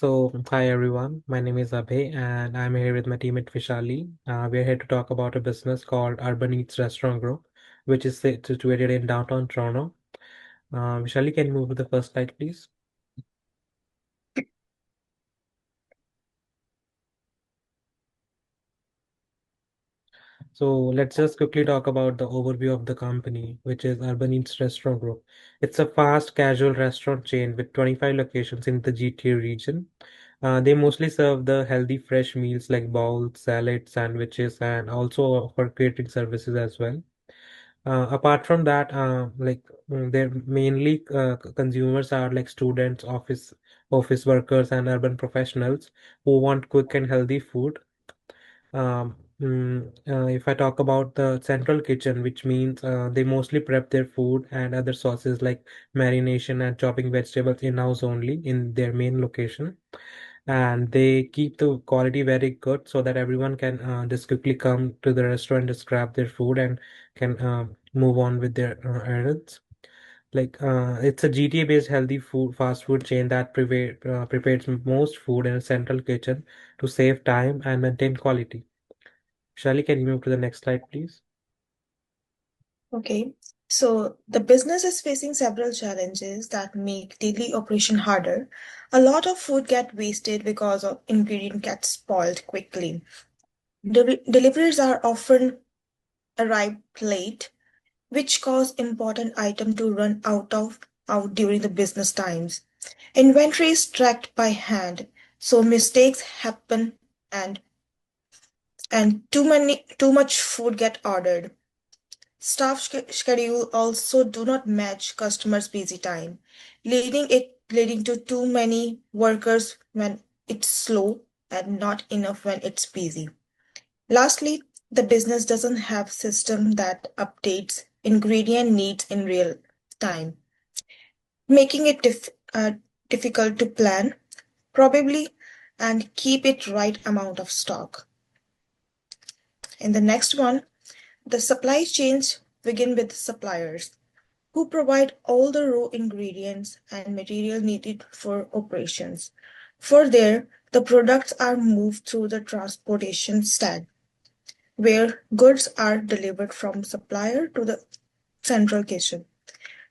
Hi everyone. My name is Abhay, and I'm here with my teammate Vishali. We're here to talk about a business called Urban Eats Restaurant Group, which is situated in downtown Toronto. Vishali, can you move to the first slide, please? So let's just quickly talk about the overview of the company, which is Urban Eats Restaurant Group. It's a fast casual restaurant chain with 25 locations in the GTA region. They mostly serve the healthy fresh meals like bowls, salads, sandwiches, and also offer catering services as well. Apart from that, their mainly consumers are like students, office workers, and urban professionals who want quick and healthy food. If I talk about the central kitchen, which means they mostly prep their food and other sauces like marination and chopping vegetables in-house only in their main location, and they keep the quality very good so that everyone can just quickly come to the restaurant, just grab their food and can move on with their errands. It's a GTA based healthy food fast food chain that prepares most food in a central kitchen to save time and maintain quality. Shali, can you move to the next slide, please? Okay, so the business is facing several challenges that make daily operation harder. A lot of food get wasted because of ingredient gets spoiled quickly. Deliveries are often arrive late, which cause important item to run out during the business times. Inventory is tracked by hand, so mistakes happen and too much food get ordered. Staff schedule also do not match customers' busy time, leading to too many workers when it's slow and not enough when it's busy. Lastly, the business doesn't have system that updates ingredient needs in real time, making it difficult to plan, probably, and keep it right amount of stock. In the next one, the supply chains begin with suppliers who provide all the raw ingredients and material needed for operations. For there, the products are moved through the transportation stack, where goods are delivered from supplier to the central kitchen.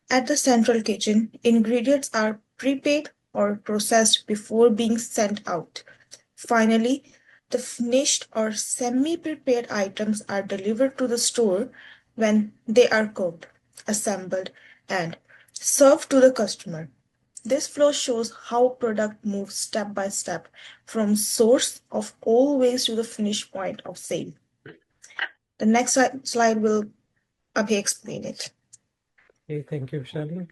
At the central kitchen, ingredients are prepaid or processed before being sent out. Finally, the finished or semi prepared items are delivered to the store when they are cooked, assembled, and served to the customer. This flow shows how product moves step by step from source of always to the finish point of sale. The next slide will Abhi explain it. Okay, thank you, Vishali.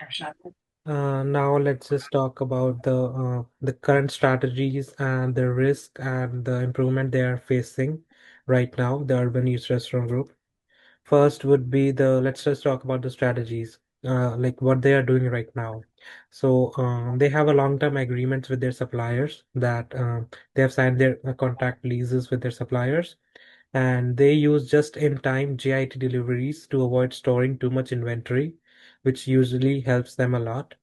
Now let's just talk about the current strategies and the risk and the improvement they are facing right now, the Urban Eats Restaurant Group. First would be let's just talk about the strategies, like what they are doing right now. They have a long-term agreements with their suppliers that they have signed their contract leases with their suppliers, and they use just-in-time JIT deliveries to avoid storing too much inventory, which usually helps them a lot.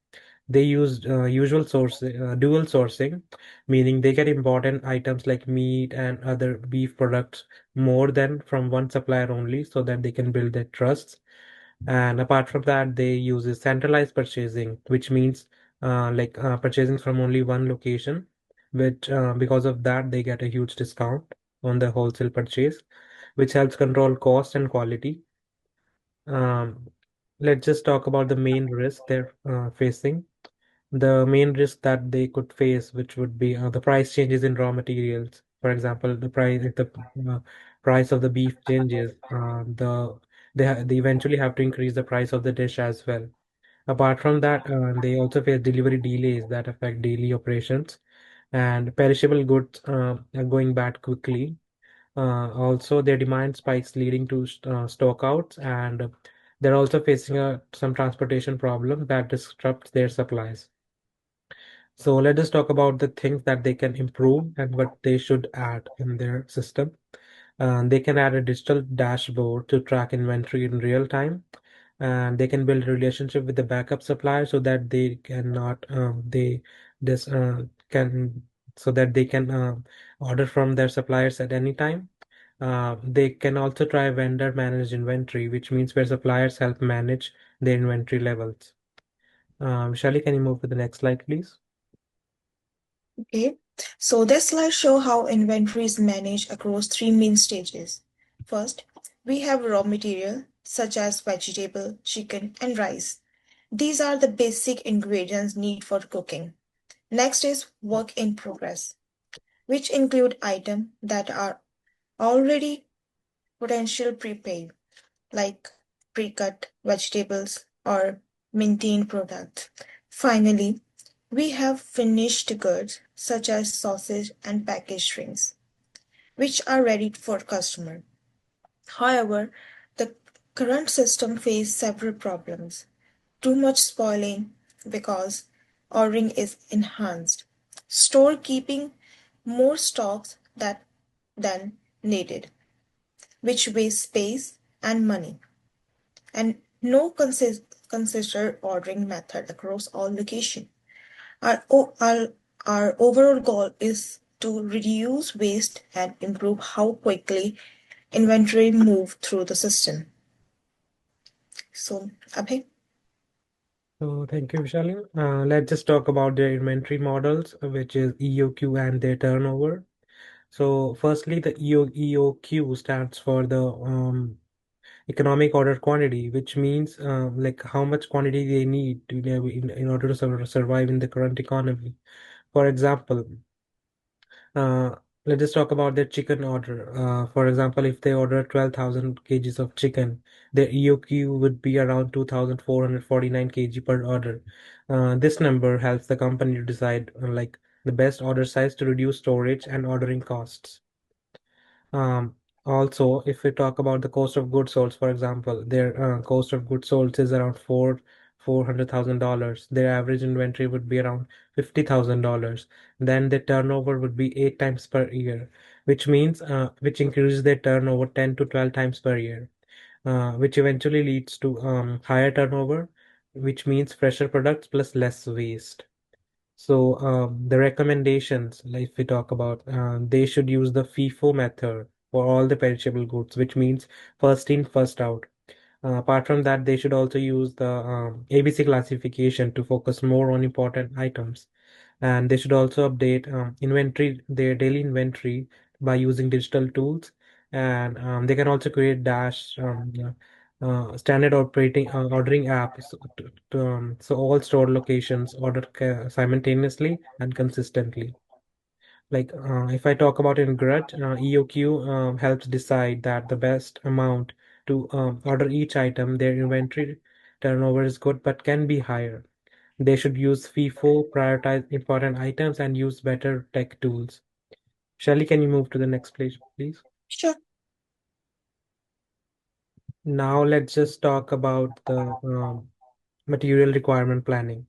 They use dual sourcing, meaning they get important items like meat and other beef products more than from one supplier only, so that they can build their trust. And apart from that, they use a centralized purchasing, which means purchasing from only one location, which because of that they get a huge discount on the wholesale purchase, which helps control cost and quality. Um, let's just talk about the main risk they're facing. The main risk that they could face, which would be the price changes in raw materials. For example, if the price of the beef changes, they eventually have to increase the price of the dish as well. Apart from that, they also face delivery delays that affect daily operations, and perishable goods are going bad quickly. Also, their demand spikes leading to stockouts, and they're also facing some transportation problem that disrupts their supplies. So let us talk about the things that they can improve and what they should add in their system. They can add a digital dashboard to track inventory in real time, and they can build a relationship with the backup supplier so that they cannot they this can so that they can order from their suppliers at any time. They can also try vendor managed inventory, which means where suppliers help manage their inventory levels. Vishali, can you move to the next slide, please? Okay, so this slide show how inventory is managed across three main stages. First, we have raw material such as vegetable, chicken, and rice. These are the basic ingredients needed for cooking. Next is work in progress, which include items that are already potential prepaid, like pre-cut vegetables or maintained products. Finally, we have finished goods such as sausage and packaged drinks, which are ready for customer. However, the current system faces several problems. Too much spoiling because ordering is enhanced. Store keeping more stocks than needed, which wastes space and money. And no consistent ordering method across all locations. Our overall goal is to reduce waste and improve how quickly inventory move through the system. So, Abhay? So thank you, Vishali. Let's just talk about their inventory models, which is EOQ and their turnover. So firstly, the EOQ stands for the economic order quantity, which means like how much quantity they need to in order to survive in the current economy. For example, uh, let's just talk about their chicken order. For example, if they order 12,000 kgs of chicken, their EOQ would be around 2,449 kg per order. This number helps the company to decide like the best order size to reduce storage and ordering costs. Um, Also, if we talk about the cost of goods sold, for example, their cost of goods sold is around $400,000. Their average inventory would be around $50,000. Then the turnover would be 8 times per year, which means which increases their turnover 10 to 12 times per year, which eventually leads to higher turnover, which means fresher products plus less waste. So the recommendations, like if we talk about, they should use the FIFO method for all the perishable goods, which means first in, first out. Apart from that, they should also use the ABC classification to focus more on important items. And they should also update their daily inventory by using digital tools. And they can also create dash standard operating ordering apps so all store locations order simultaneously and consistently. Like if I talk about in grid, EOQ helps decide that the best amount to order each item. Their inventory turnover is good but can be higher. They should use FIFO, prioritize important items, and use better tech tools. Shelly, can you move to the next page, please? Sure. Now let's just talk about the material requirement planning.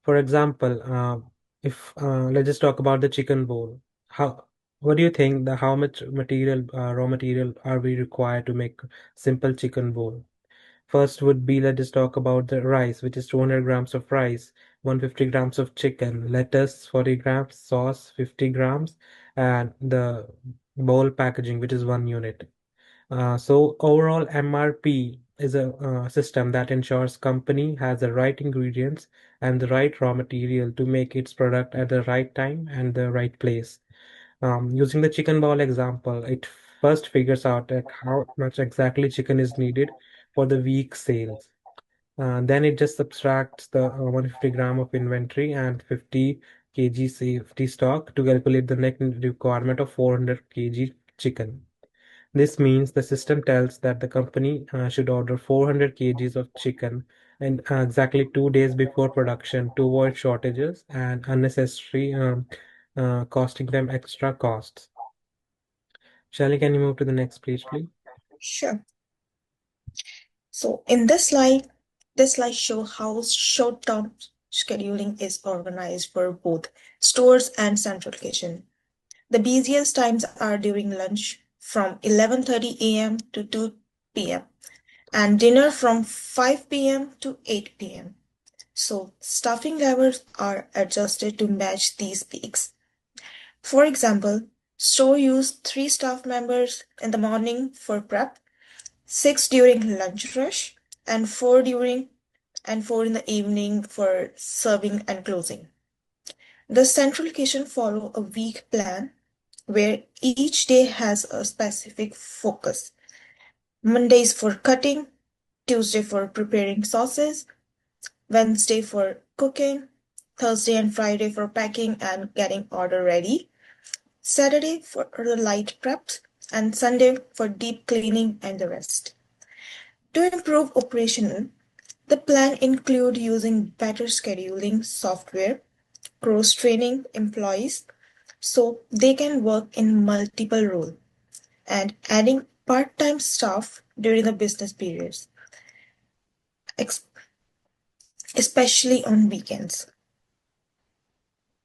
For example, if let's just talk about the chicken bowl. How, what do you think the how much material, raw material are we required to make simple chicken bowl? First would be let's just talk about the rice, which is 200 grams of rice, 150 grams of chicken, lettuce 40 grams, sauce 50 grams, and the bowl packaging, which is 1 unit. So overall MRP is a system that ensures company has the right ingredients and the right raw material to make its product at the right time and the right place. Using the chicken ball example, it first figures out like how much exactly chicken is needed for the week's sales. Then it just subtracts the 150 gram of inventory and 50 kg safety stock to calculate the net requirement of 400 kg chicken. This means the system tells that the company should order 400 kgs of chicken and exactly 2 days before production to avoid shortages and unnecessary costing them extra costs. Shelly, can you move to the next page, please? Sure. So in this slide show how short-term scheduling is organized for both stores and central kitchen. The busiest times are during lunch from 11:30 a.m. to 2 p.m. and dinner from 5 p.m. to 8 p.m. So staffing levels are adjusted to match these peaks. For example, store use 3 staff members in the morning for prep, 6 during lunch rush, and 4 in the evening for serving and closing. The central kitchen follow a week plan where each day has a specific focus. Mondays for cutting, Tuesday for preparing sauces, Wednesday for cooking, Thursday and Friday for packing and getting order ready, Saturday for the light preps, and Sunday for deep cleaning and the rest. To improve operational, the plan include using better scheduling software, cross training employees so they can work in multiple roles, and adding part-time staff during the business periods, ex- especially on weekends.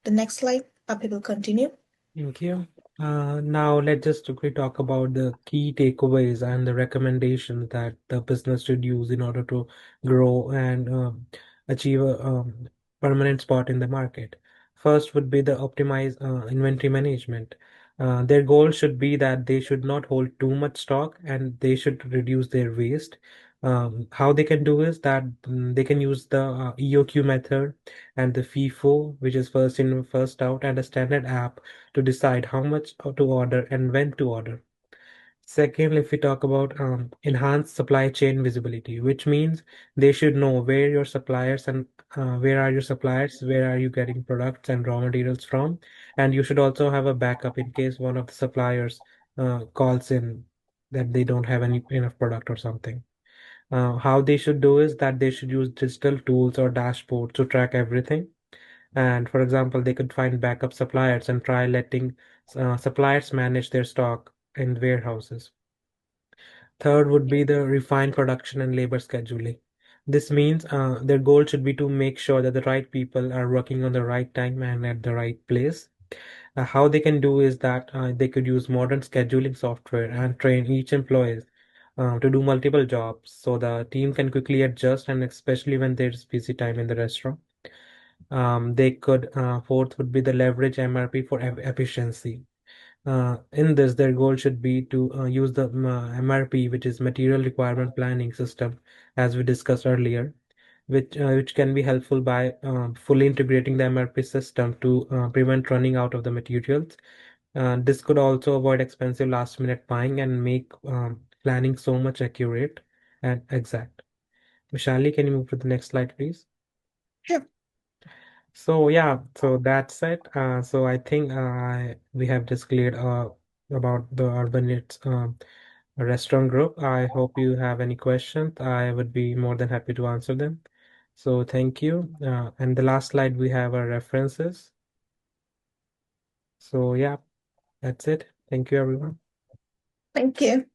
The next slide, Abhay will continue. Thank you. Now let's just quickly talk about the key takeaways and the recommendations that the business should use in order to grow and achieve a permanent spot in the market. First would be the optimize inventory management. Their goal should be that they should not hold too much stock and they should reduce their waste. How they can do is that they can use the EOQ method and the FIFO, which is first in, first out, and a standard app to decide how much to order and when to order. Second, if we talk about enhanced supply chain visibility, which means they should know where your suppliers and where are your suppliers, where are you getting products and raw materials from, and you should also have a backup in case one of the suppliers calls in that they don't have any enough product or something. How they should do is that they should use digital tools or dashboards to track everything. And for example, they could find backup suppliers and try letting suppliers manage their stock in warehouses. Third would be the refined production and labor scheduling. This means their goal should be to make sure that the right people are working on the right time and at the right place. How they can do is that they could use modern scheduling software and train each employee to do multiple jobs so the team can quickly adjust, and especially when there's busy time in the restaurant. They could, fourth would be the leverage MRP for efficiency. In this, their goal should be to use the MRP, which is Material Requirement Planning System, as we discussed earlier, which can be helpful by fully integrating the MRP system to prevent running out of the materials. This could also avoid expensive last-minute buying and make planning so much accurate and exact. Vishali, can you move to the next slide, please? Sure. So yeah, so that's it. So I think we have just cleared about the Urban Eats restaurant group. I hope you have any questions. I would be more than happy to answer them. So thank you. And the last slide we have our references. So yeah, that's it. Thank you, everyone. Thank you.